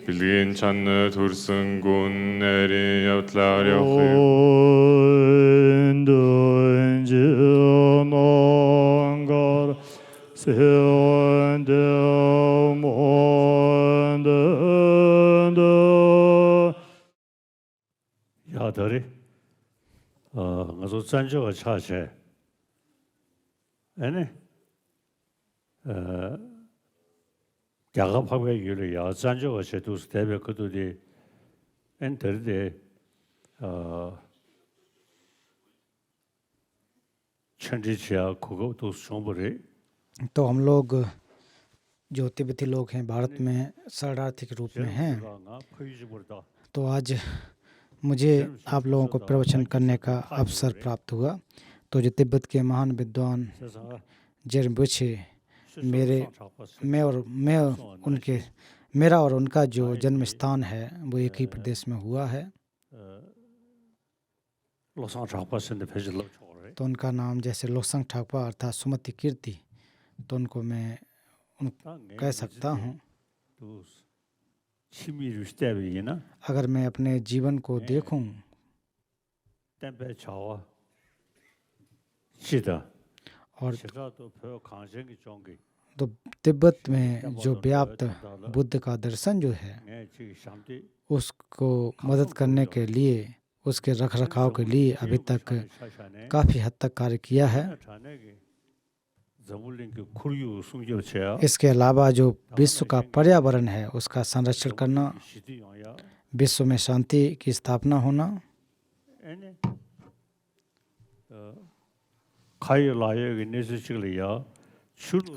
Bilgin çanlı tursun gun eri yatlar 야들이 ngazo zanjo chache ane 야갑하게 유리 야 zanjo chetu stebe kududi enterde चंडीचिया कुगो तो सोंबरे तो हम लोग जो तिब्बती लोग हैं भारत में शरणार्थी के रूप में हैं, तो आज मुझे आप लोगों को प्रवचन करने का अवसर प्राप्त हुआ। तो जो तिब्बत के महान विद्वान जेरम्बुछे मेरा और उनका जो जन्म स्थान है वो एक ही प्रदेश में हुआ है। तो उनका नाम जैसे लोसांग ठाकुर अर्थात सुमति कीर्ति, तो उनको मैं कह सकता हूँ। अगर मैं अपने जीवन को देखूं और तो तिब्बत में जो व्याप्त बुद्ध का दर्शन जो है उसको मदद करने के लिए, उसके रख रखाव के लिए अभी तक काफ़ी हद तक कार्य किया है। इसके अलावा जो विश्व का पर्यावरण है उसका संरक्षण करना, विश्व में शांति की स्थापना होना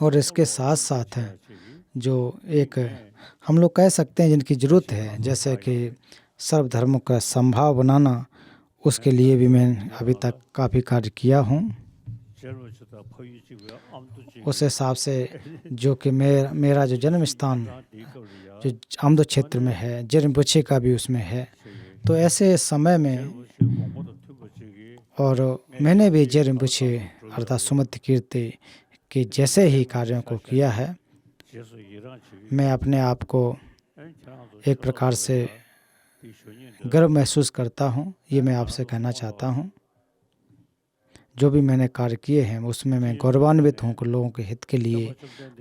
और इसके साथ साथ जो एक हम लोग कह सकते हैं जिनकी ज़रूरत है, जैसे कि सर्वधर्मों का संभाव बनाना, उसके लिए भी मैं अभी तक काफ़ी कार्य किया हूँ। उस हिसाब से जो कि मेरा जो जन्म स्थान जो आमदो क्षेत्र में है, जेरम्बुछे का भी उसमें है। तो ऐसे समय में और मैंने भी जेरम्बुछे अर्थात सुमति कीर्ति के जैसे ही कार्यों को किया है। मैं अपने आप को एक प्रकार से गर्व महसूस करता हूँ। ये मैं आपसे कहना चाहता हूँ, जो भी मैंने कार्य किए हैं उसमें मैं गौरवान्वित हूँ कि लोगों के हित के लिए,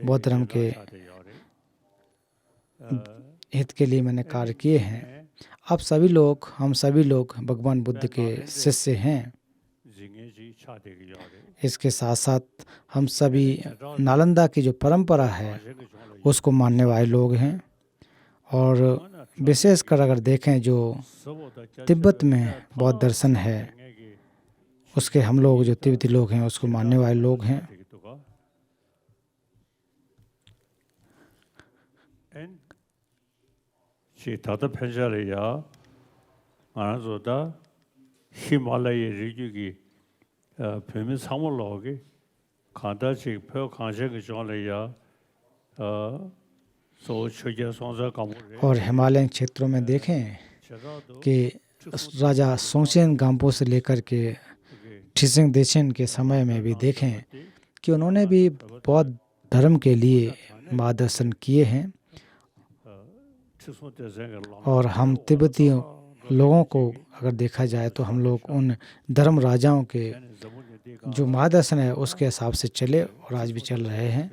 बौद्ध धर्म के हित के लिए मैंने कार्य किए हैं। आप सभी लोग, हम सभी लोग भगवान बुद्ध के शिष्य हैं। इसके साथ साथ हम सभी नालंदा की जो परंपरा है उसको मानने वाले लोग हैं। और विशेषकर अगर देखें जो तिब्बत में बौद्ध दर्शन है उसके हम लोग जो तिब्बती लोग हैं उसको मानने वाले लोग हैं। हिमालय रीजन की फेमस हमलोगे खादा से फेव खांसे के चले या और हिमालयन क्षेत्रों में देखें कि राजा सोंगचेन गाम्पो से लेकर के ठिसिंग देशन के समय में भी देखें कि उन्होंने भी बौद्ध धर्म के लिए मार्गदर्शन किए हैं। और हम तिब्बती लोगों को अगर देखा जाए तो हम लोग उन धर्म राजाओं के जो मार्गदर्शन है उसके हिसाब से चले और आज भी चल रहे हैं।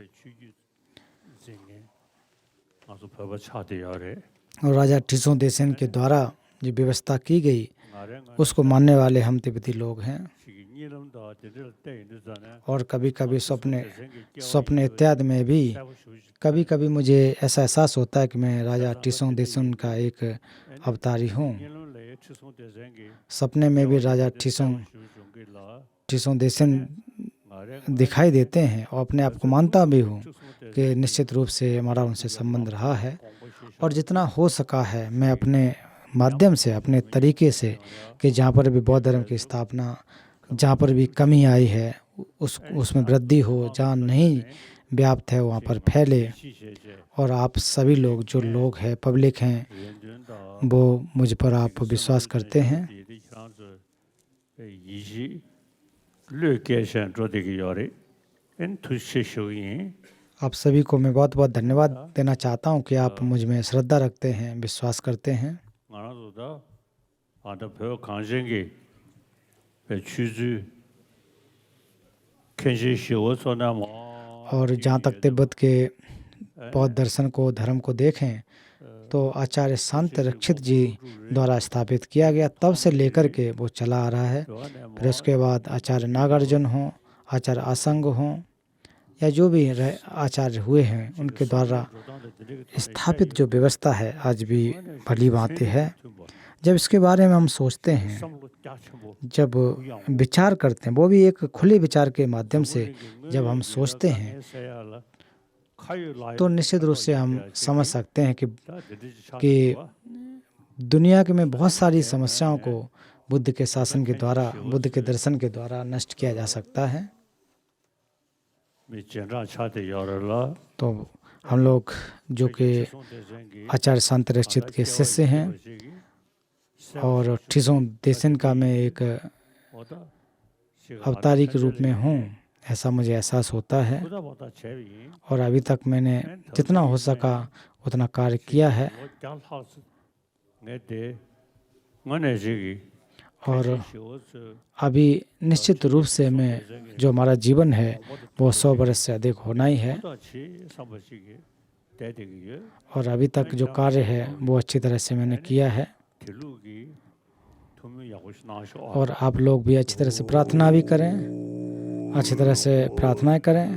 और राजा ठिसों देसेन के द्वारा जो व्यवस्था की गई उसको मानने वाले हम तिब्बती लोग हैं। और कभी कभी स्वप्न इत्यादि में भी कभी कभी मुझे ऐसा एहसास होता है कि मैं राजा ठिसों देसेन का एक अवतारी हूँ। सपने में भी राजा ठिसों देसेन दिखाई देते हैं और अपने आप को मानता भी हूँ कि निश्चित रूप से हमारा उनसे संबंध रहा है। और जितना हो सका है मैं अपने माध्यम से, अपने तरीके से, कि जहाँ पर भी बौद्ध धर्म की स्थापना, जहाँ पर भी कमी आई है उसमें वृद्धि हो, जहाँ नहीं व्याप्त है वहाँ पर फैले। और आप सभी लोग जो लोग हैं, पब्लिक हैं, वो मुझ पर आप विश्वास करते हैं। आप सभी को मैं बहुत बहुत धन्यवाद देना चाहता हूँ कि आप मुझ में श्रद्धा रखते हैं, विश्वास करते हैं। और जहाँ तक तिब्बत के बौद्ध दर्शन को, धर्म को देखें तो आचार्य शांत रक्षित जी द्वारा स्थापित किया गया, तब से लेकर के वो चला आ रहा है। फिर उसके बाद आचार्य नागार्जुन हों, आचार्य आसंग हों, या जो भी आचार्य हुए हैं उनके द्वारा स्थापित जो व्यवस्था है आज भी भली भांति है। जब इसके बारे में हम सोचते हैं, जब विचार करते हैं, वो भी एक खुले विचार के माध्यम से जब हम सोचते हैं तो निश्चित रूप से हम समझ सकते हैं कि दुनिया के में बहुत सारी समस्याओं को बुद्ध के शासन के द्वारा, बुद्ध के दर्शन के द्वारा नष्ट किया जा सकता है। तो हम लोग जो कि आचार्य शांत रक्षित के शिष्य हैं और ठिसों देसेन का मैं एक अवतारी के रूप में हूँ, ऐसा मुझे एहसास होता है। और अभी तक मैंने जितना हो सका उतना कार्य किया है। और अभी निश्चित रूप से मैं जो हमारा जीवन है वो 100 वर्ष से अधिक होना ही है। और अभी तक जो कार्य है वो अच्छी तरह से मैंने किया है। और आप लोग भी अच्छी तरह से प्रार्थना भी करें, अच्छी तरह से प्रार्थनाएं करें।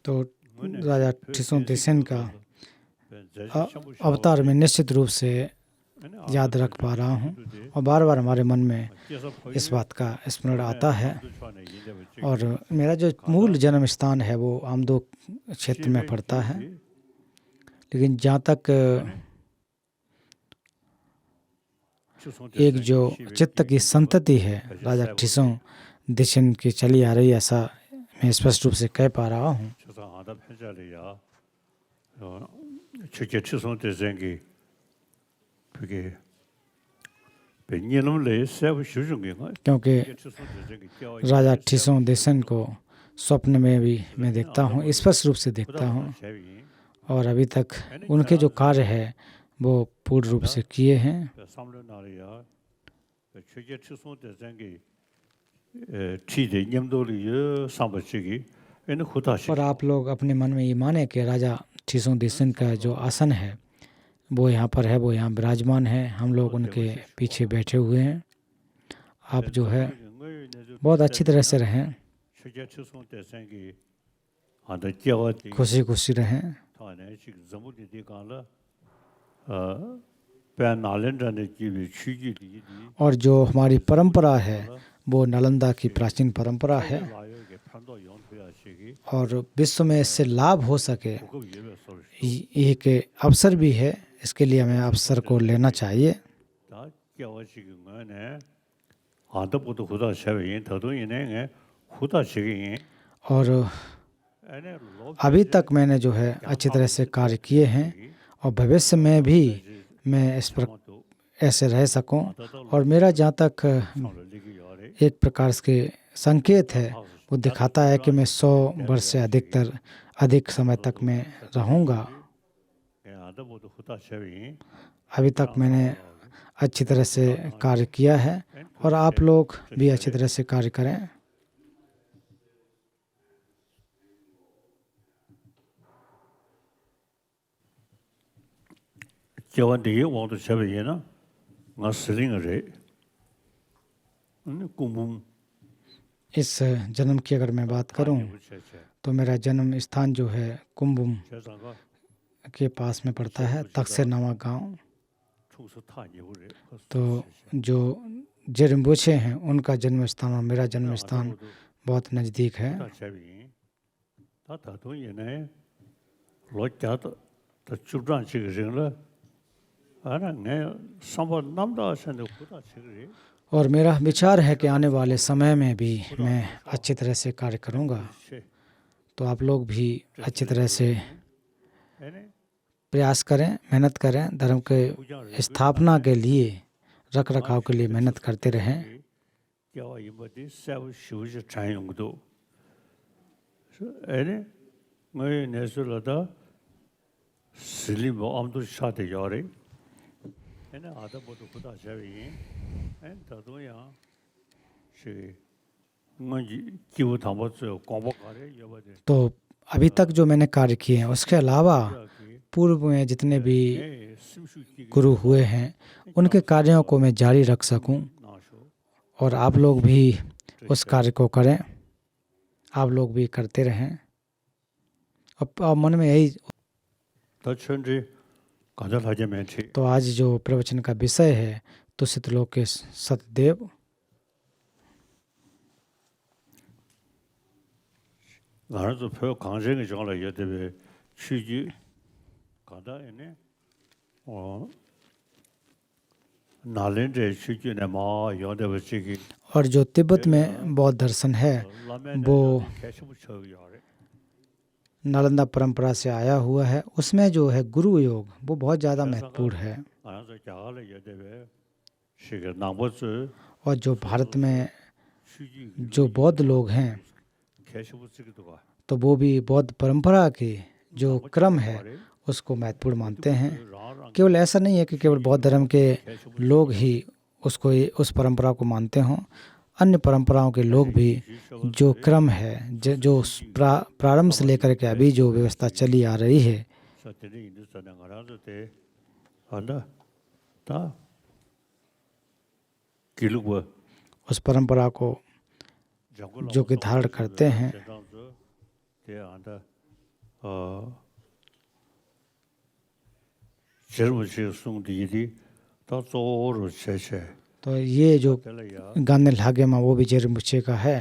तो राजा ठिसों देसेन का अवतार में निश्चित रूप से याद रख पा रहा हूँ और बार बार हमारे मन में इस बात का स्मरण आता है। और मेरा जो मूल जन्म स्थान है वो आमदो क्षेत्र में पड़ता है, लेकिन जहाँ तक एक जो चित्त की संतति है राजा ठिसों देसेन की चली आ रही, ऐसा मैं स्पष्ट रूप से कह पा रहा हूँ। क्योंकि राजा ठिसों देसेन को स्वप्न में भी मैं देखता हूँ, स्पष्ट रूप से देखता हूँ। और अभी तक उनके जो कार्य है वो पूर्ण रूप से किए हैं। और आप लोग अपने मन में ये माने कि राजा ठिसों देसेन का जो आसन है वो यहाँ पर है, वो यहाँ विराजमान है, हम लोग उनके पीछे बैठे हुए हैं। आप जो है बहुत अच्छी तरह से रहें, खुशी खुशी रहें। और जो हमारी परंपरा है वो नालंदा की प्राचीन परंपरा है, और विश्व में इससे लाभ हो सके एक अवसर भी है। इसके लिए हमें अवसर को लेना चाहिए। और अभी तक मैंने जो है अच्छी तरह से कार्य किए हैं, और भविष्य में भी मैं इस पर ऐसे रह सकूं। और मेरा जहाँ तक एक प्रकार के संकेत है वो दिखाता है कि मैं 100 वर्ष से अधिक समय तक मैं रहूँगा। अभी तक मैंने अच्छी तरह से कार्य किया है, और आप लोग भी अच्छी तरह से कार्य करें। इस जन्म की अगर मैं बात करूं तो मेरा जन्म स्थान जो है कुंभम के पास में पड़ता है, तक्से नामक गांव। तो जो जेरिम्बोछे हैं उनका जन्म स्थान और मेरा जन्म स्थान बहुत नज़दीक है। और मेरा विचार है कि आने वाले समय में भी मैं अच्छी तरह से कार्य करूंगा। तो आप लोग भी अच्छी तरह से प्रयास करें, मेहनत करें, धर्म के स्थापना के लिए, रख रखाव के लिए मेहनत करते रहें। तो अभी तक जो मैंने कार्य किए हैं उसके अलावा पूर्व में जितने भी गुरु हुए हैं उनके कार्यों को मैं जारी रख सकूं, और आप लोग भी उस कार्य को करें, आप लोग भी करते रहें। अब मन में यही। तो आज जो प्रवचन का विषय है तुसित लोक के सतदेव। और जो तिब्बत में बौद्ध दर्शन है वो नालंदा परंपरा से आया हुआ है। उसमें जो है गुरु योग वो बहुत ज़्यादा महत्वपूर्ण है। और जो भारत में जो बौद्ध लोग हैं तो वो भी बौद्ध परंपरा के जो क्रम है उसको महत्वपूर्ण मानते हैं। केवल ऐसा नहीं है कि केवल बौद्ध धर्म के लोग ही उस परंपरा को मानते हों, अन्य परंपराओं के लोग भी जो क्रम है जो प्रारंभ से लेकर के अभी जो व्यवस्था चली आ रही है उस परंपरा को जो कि धारण करते हैं। तो ये जो गाने लागे में वो भी जेरिम्बोछे का है।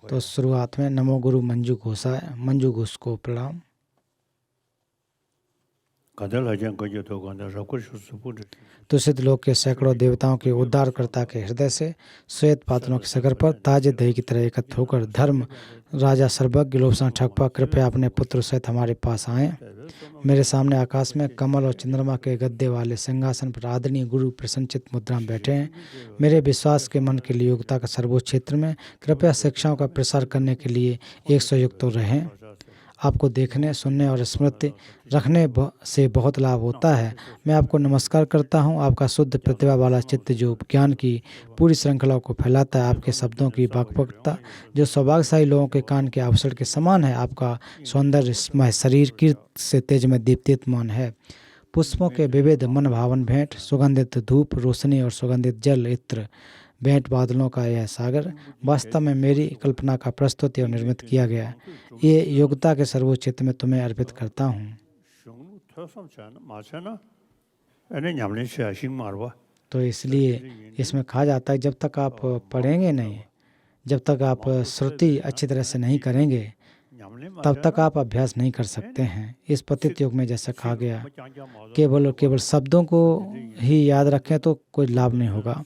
तो शुरुआत में नमो गुरु मंजू घोष को प्रणाम। तुसित लोक के सैकड़ों देवताओं के उद्धारकर्ता के हृदय से श्वेत पात्रों के शिखर पर ताजे दही की तरह एकत्र होकर धर्म राजा सर्वज्ञ लोभसान ठगपा कृपया अपने पुत्र सहित हमारे पास आएं। मेरे सामने आकाश में कमल और चंद्रमा के गद्दे वाले सिंहासन पर आदरणीय गुरु प्रसन्नचित मुद्रा में बैठे हैं। मेरे विश्वास के मन के लिए योग्यता का सर्वोच्च क्षेत्र में कृपया शिक्षाओं का प्रसार करने के लिए 100 युक्त रहें। आपको देखने, सुनने और स्मृति रखने से बहुत लाभ होता है। मैं आपको नमस्कार करता हूं। आपका शुद्ध प्रतिभा वाला चित्त जो ज्ञान की पूरी श्रृंखला को फैलाता है, आपके शब्दों की वाक्पटुता जो सौभाग्यशाली लोगों के कान के आभूषण के समान है, आपका सौंदर्यमय शरीर कीर्त से तेज में दीप्तिमान है। पुष्पों के विविध मन भावन भेंट, सुगंधित धूप, रोशनी और सुगंधित जल इत्र भेंट बादलों का यह सागर वास्तव में मेरी कल्पना का प्रस्तुति और निर्मित किया गया। ये योग्यता के सर्वोच्च चित्त में तुम्हें अर्पित करता हूँ। तो इसलिए इसमें कहा जाता है जब तक आप पढ़ेंगे नहीं, जब तक आप श्रुति अच्छी तरह से नहीं करेंगे, तब तक आप अभ्यास नहीं कर सकते हैं। इस पतित युग में जैसा कहा गया, केवल और केवल शब्दों को ही याद रखें तो कोई लाभ नहीं होगा।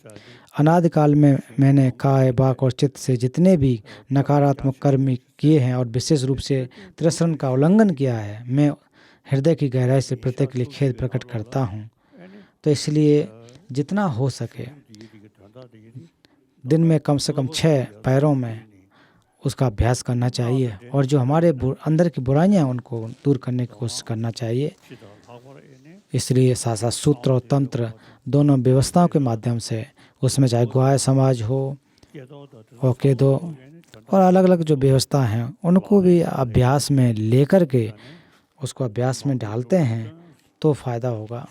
अनादिकाल में मैंने काय, वाक और चित्त से जितने भी नकारात्मक कर्म किए हैं और विशेष रूप से त्रिसरण का उल्लंघन किया है, मैं हृदय की गहराई से प्रत्येक के लिए खेद प्रकट करता हूँ। तो इसलिए जितना हो सके दिन में कम से कम 6 पैरों में उसका अभ्यास करना चाहिए, और जो हमारे अंदर की बुराइयां हैं उनको दूर करने की कोशिश करना चाहिए। इसलिए साथ सूत्र और तंत्र दोनों व्यवस्थाओं के माध्यम से, उसमें चाहे ग्वाय समाज हो और केदो और अलग अलग जो व्यवस्था हैं, उनको भी अभ्यास में लेकर के उसको अभ्यास में डालते हैं तो फायदा होगा।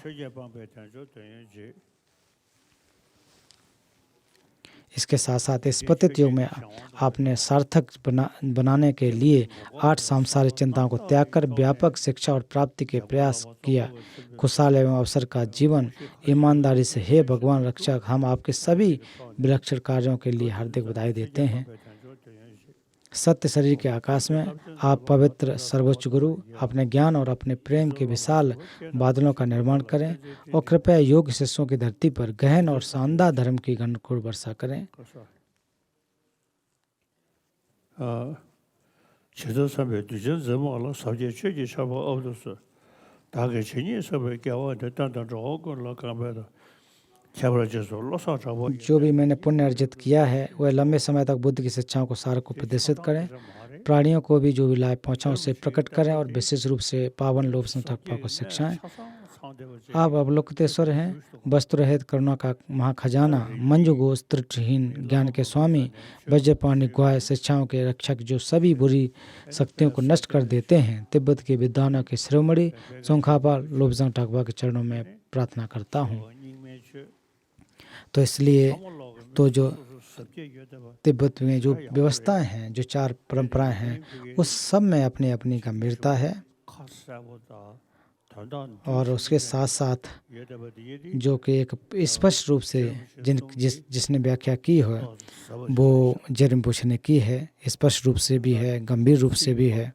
इसके साथ साथ इस पतित युग में आपने सार्थक बनाने के लिए 8 सांसारिक चिंताओं को त्याग कर व्यापक शिक्षा और प्राप्ति के प्रयास किया। खुशहाल एवं अवसर का जीवन ईमानदारी से। हे भगवान रक्षक, हम आपके सभी विलक्षण कार्यों के लिए हार्दिक बधाई देते हैं। सत्य शरीर के आकाश में आप पवित्र सर्वोच्च गुरु अपने ज्ञान और अपने प्रेम के विशाल बादलों का निर्माण करें और कृपया योग्य शिष्यों की धरती पर गहन और शानदार धर्म की घनघोर वर्षा करें। जो भी मैंने पुण्य अर्जित किया है वह लंबे समय तक बुद्ध की शिक्षाओं को सार को प्रदर्शित करें। प्राणियों को भी जो भी लाभ पहुँचा उसे प्रकट करें और विशेष रूप से पावन लोभ संतप्पा को शिक्षाएं। आप अवलोकितेश्वर हैं, वस्तु रहित करुणा का महाखजाना, मंजुगोष त्रुटिहीन ज्ञान के स्वामी, वज्रपाणी ग्वाय शिक्षाओं के रक्षक, जो सभी बुरी शक्तियों को नष्ट कर देते हैं। तिब्बत के विद्वानों के शिरोमणि सोंखापा लोब्जांग टाकपा के चरणों में प्रार्थना करता हूँ। तो इसलिए तो जो तिब्बत में जो व्यवस्थाएं हैं, जो 4 परंपराएं हैं, उस सब में अपनी अपनी गंभीरता है। और उसके साथ साथ जो कि एक स्पष्ट रूप से जिसने व्याख्या की है वो जेरिम्पोछे ने की है, स्पष्ट रूप से भी है, गंभीर रूप से भी है।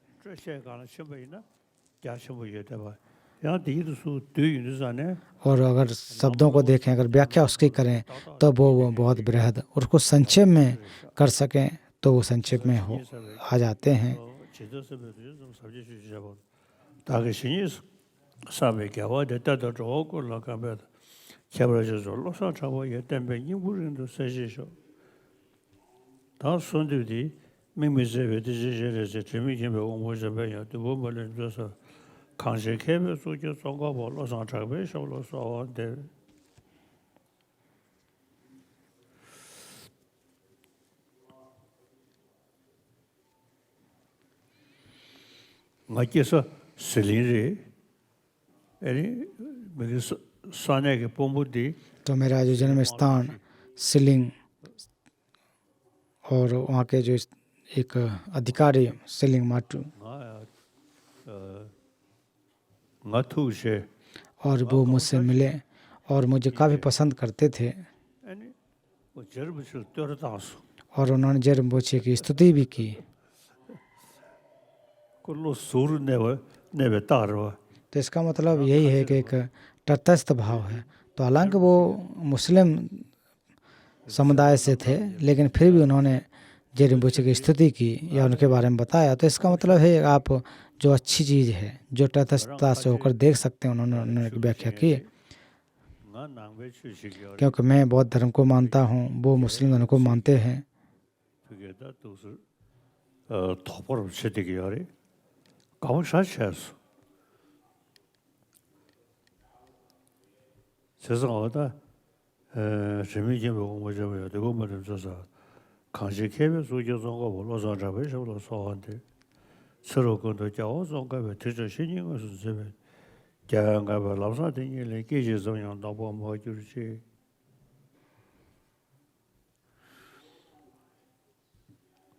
और अगर शब्दों को देखें, अगर व्याख्या उसकी करें तो वो बहुत बृहद, और उसको संक्षेप में कर सकें तो वो संक्षेप में हो आ जाते हैं। तो मेरा जो जन्म स्थान सिलिंग और वहाँ के जो एक अधिकारी सिलिंग माटू, और वो मुझसे मिले और मुझे काफ़ी पसंद करते थे, और उन्होंने जेरिम्पोछे की स्तुति भी की। तो इसका मतलब यही है कि एक तटस्थ भाव है। तो हालांकि वो मुस्लिम समुदाय से थे, लेकिन फिर भी उन्होंने जेरिम्पोछे की स्तुति की या उनके बारे में बताया। तो इसका मतलब है आप जो अच्छी चीज़ है, जो तटस्थता से होकर देख सकते हैं, उन्होंने व्याख्या की। क्योंकि मैं बौद्ध धर्म को मानता हूँ, वो मुस्लिम धर्म को मानते हैं।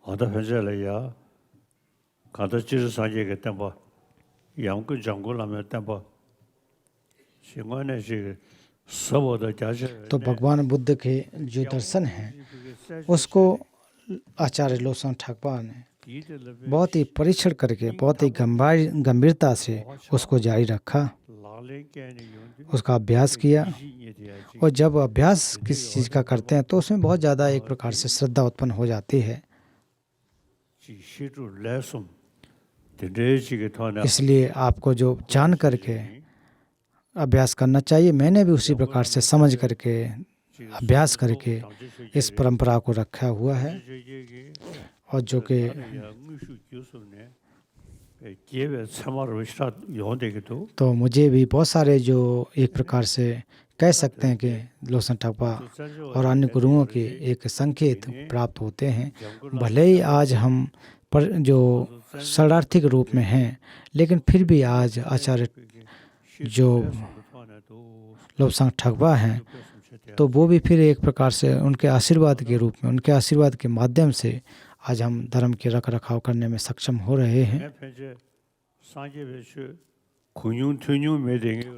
아다 현재라야 가다 지르 사제게 땜바 양구 장고라면 땜바 신관에 지 सबोदा जाचे तो भगवान बुद्ध के जो दर्शन हैं उसको आचार्य लोसन ठाकुर ने बहुत ही परीक्षण करके बहुत ही गंभीरता से उसको जारी रखा, उसका अभ्यास किया। और जब अभ्यास किसी चीज़ का करते हैं तो उसमें बहुत ज़्यादा एक प्रकार से श्रद्धा उत्पन्न हो जाती है। इसलिए आपको जो जान करके अभ्यास करना चाहिए। मैंने भी उसी प्रकार से समझ करके अभ्यास करके इस परंपरा को रखा हुआ है। और जो कि तो मुझे भी बहुत सारे जो एक प्रकार से कह सकते हैं कि लोसन ठाकुर और अन्य गुरुओं के एक संकेत प्राप्त होते हैं। भले ही आज हम पर जो शरणार्थी के रूप में हैं, लेकिन फिर भी आज आचार्य जो लोबसांग ठाकुर हैं तो वो भी फिर एक प्रकार से उनके आशीर्वाद के रूप में, उनके आशीर्वाद के माध्यम से आज हम धर्म के रख रखाव करने में सक्षम हो रहे हैं।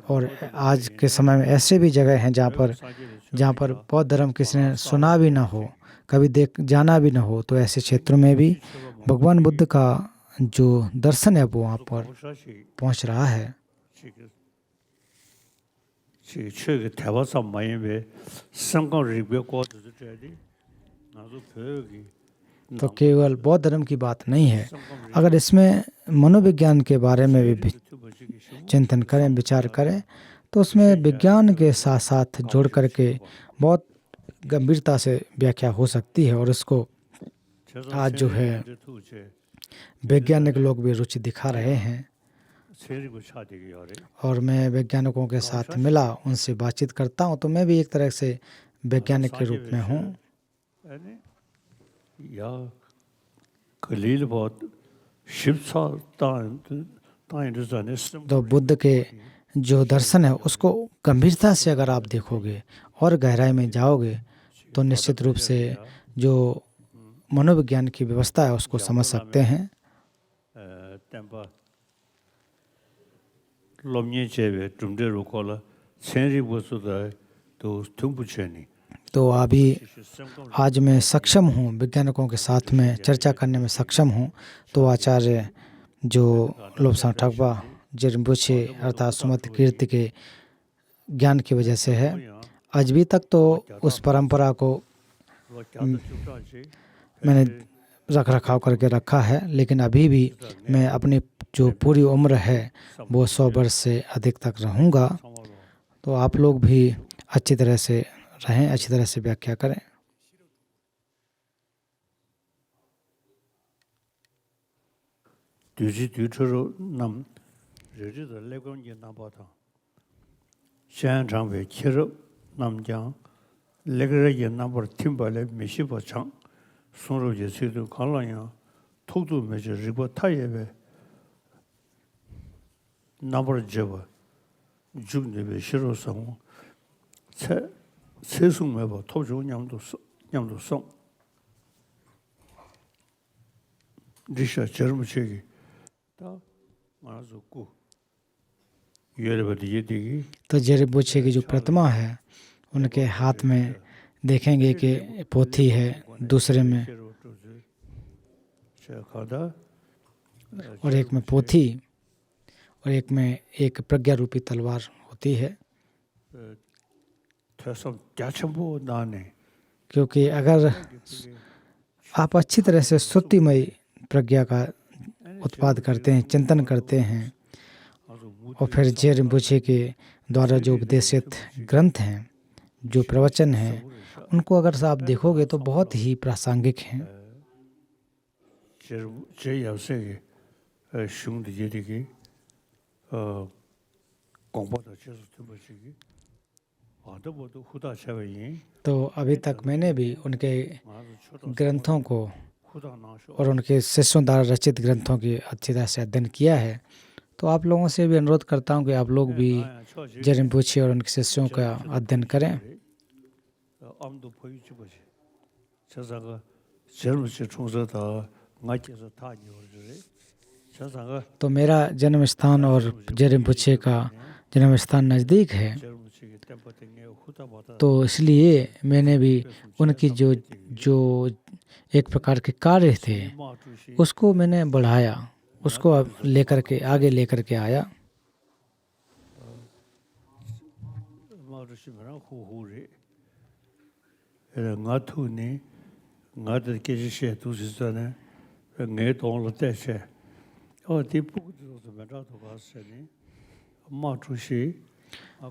और आज के समय में ऐसे भी जगह हैं जहाँ पर बौद्ध धर्म किसी ने सुना भी ना हो, कभी जाना भी ना हो, तो ऐसे क्षेत्रों में भी भगवान बुद्ध का जो दर्शन है वो वहाँ पर पहुँच रहा है। तो केवल बौद्ध धर्म की बात नहीं है, अगर इसमें मनोविज्ञान के बारे में भी चिंतन करें, विचार करें, तो उसमें विज्ञान के साथ साथ जोड़ करके बहुत गंभीरता से व्याख्या हो सकती है। और इसको आज जो है वैज्ञानिक लोग भी रुचि दिखा रहे हैं। और मैं वैज्ञानिकों के साथ मिला, उनसे बातचीत करता हूँ, तो मैं भी एक तरह से वैज्ञानिक के रूप में हूँ। तो बुद्ध के जो दर्शन है उसको गंभीरता से अगर आप देखोगे और गहराई में जाओगे तो निश्चित रूप से जो मनोविज्ञान की व्यवस्था है उसको समझ सकते हैं। तो अभी आज मैं सक्षम हूँ, वैज्ञानिकों के साथ में चर्चा करने में सक्षम हूँ। तो आचार्य जो लोबसांग ठाकुर जिरम्बुछे अर्थात सुमति कीर्ति के ज्ञान की वजह से है। आज भी तक तो उस परंपरा को मैंने रख रखाव करके रखा है, लेकिन अभी भी मैं अपनी जो पूरी उम्र है वो 100 वर्ष से अधिक तक रहूँगा। तो आप लोग भी अच्छी तरह से रहें, अच्छी तरह से व्याख्या करें। तो जिरम्बुछे की जो प्रतिमा है उनके हाथ में देखेंगे कि पोथी है, दूसरे में और एक में पोथी और एक में एक प्रज्ञा रूपी तलवार होती है। क्योंकि अगर आप अच्छी तरह से श्रुतिमय प्रज्ञा का उत्पाद करते हैं, चिंतन करते हैं, और फिर जिरम्बुछे के द्वारा जो उपदेशित ग्रंथ हैं, जो प्रवचन हैं, उनको अगर आप देखोगे तो बहुत ही प्रासंगिक हैं। तो अभी तक मैंने भी उनके ग्रंथों को और उनके शिष्यों द्वारा रचित ग्रंथों की अच्छी तरह से अध्ययन किया है। तो आप लोगों से भी अनुरोध करता हूँ कि आप लोग भी जिरम्बुछे और उनके शिष्यों का अध्ययन करें। 젊은이 총서다 나께서 다 요르지 저상가 तो मेरा जन्म स्थान और जेरिम्पुछे का जन्म स्थान नज़दीक है, 젊은이 템포팅에 후다보다 तो इसलिए मैंने भी उनकी जो जो एक प्रकार के कार्य थे 마주시 उसको मैंने बढ़ाया, उसको अब लेकर के आगे लेकर के आया। 마주시면 후후리 나투니 나도 계시에 두시잖아 내 돈을 대체 어디 부들어서 맨라도 갔으니 마주시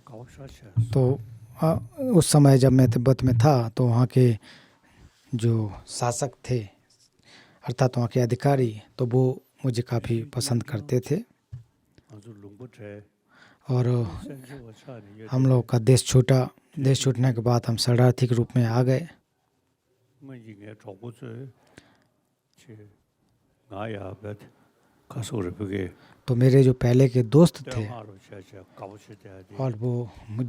가옥사체 तो उस समय जब मैं तिब्बत में था तो वहाँ के जो शासक थे अर्थात वहाँ के अधिकारी, तो वो मुझे काफ़ी पसंद करते थे। 아주 롱부터 और 센주가 차니 हम लोग का देश छूटने के बाद हम शरणार्थी के रूप में आ गए। 뭐이게 조고서 제 나야 በት 가서를 보게 तो मेरे जो पहले के दोस्त थे 대화로 제가 가보실 때 और वो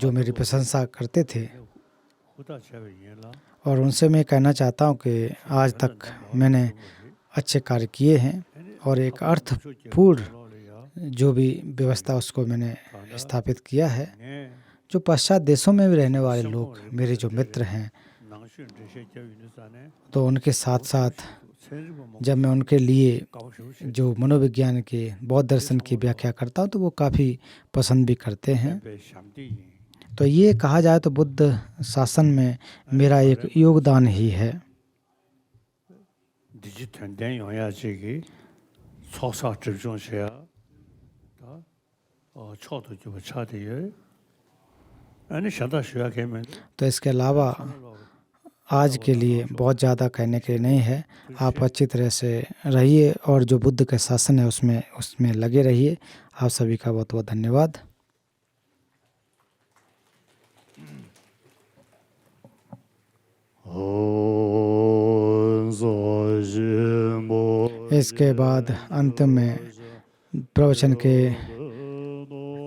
जो मेरी प्रशंसा करते थे, 후다 제가 이해라 और उनसे मैं कहना चाहता हूँ कि आज तक मैंने अच्छे कार्य किए हैं और एक अर्थपूर्ण जो भी व्यवस्था उसको मैंने स्थापित किया है। 네 जो पश्चात देशों में भी रहने वाले लोग मेरे जो मित्र हैं, 낭신 대세교 유니산에 तो उनके साथ साथ 세르고 जब मैं उनके लिए 가보실 जो मनोविज्ञान के बौद्ध दर्शन की व्याख्या करता हूँ तो वो काफ़ी पसंद भी करते हैं। 때 샴디 तो ये कहा जाए तो बुद्ध शासन में मेरा एक योगदान ही है। 디지털 된 영야직이 소사 집중셔야 초도 좀 차대요 아니 샤다 쉬야 개면 तो इसके अलावा आज के लिए बहुत ज़्यादा कहने के लिए नहीं है। आप अच्छी तरह से रहिए और जो बुद्ध का शासन है उसमें लगे रहिए। आप सभी का बहुत बहुत धन्यवाद। इसके बाद अंत में प्रवचन के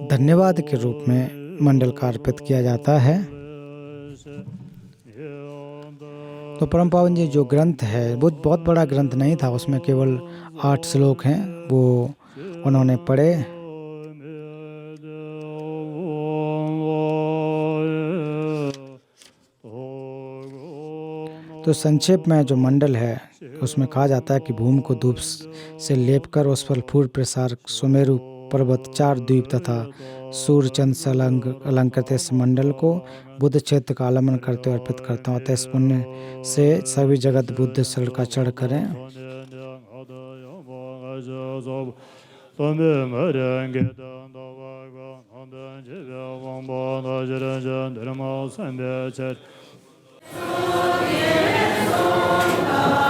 धन्यवाद के रूप में मंडल का अर्पित किया जाता है। तो परम पावन जी जो ग्रंथ है वो बहुत बड़ा ग्रंथ नहीं था, उसमें केवल 8 श्लोक हैं, वो उन्होंने पढ़े। तो संक्षेप में जो मंडल है उसमें कहा जाता है कि भूमि को धूप से लेपकर उस पर फूल प्रसार सुमेरु पर्वत 4 द्वीप तथा सूर्य चंद्र से अलंकृत इस मंडल को बुद्ध क्षेत्र का आलम्बन करते हुए अर्पित करता हूँ। अतः इस पुण्य से सभी जगत बुद्ध शरण का चढ़ करें। Oh,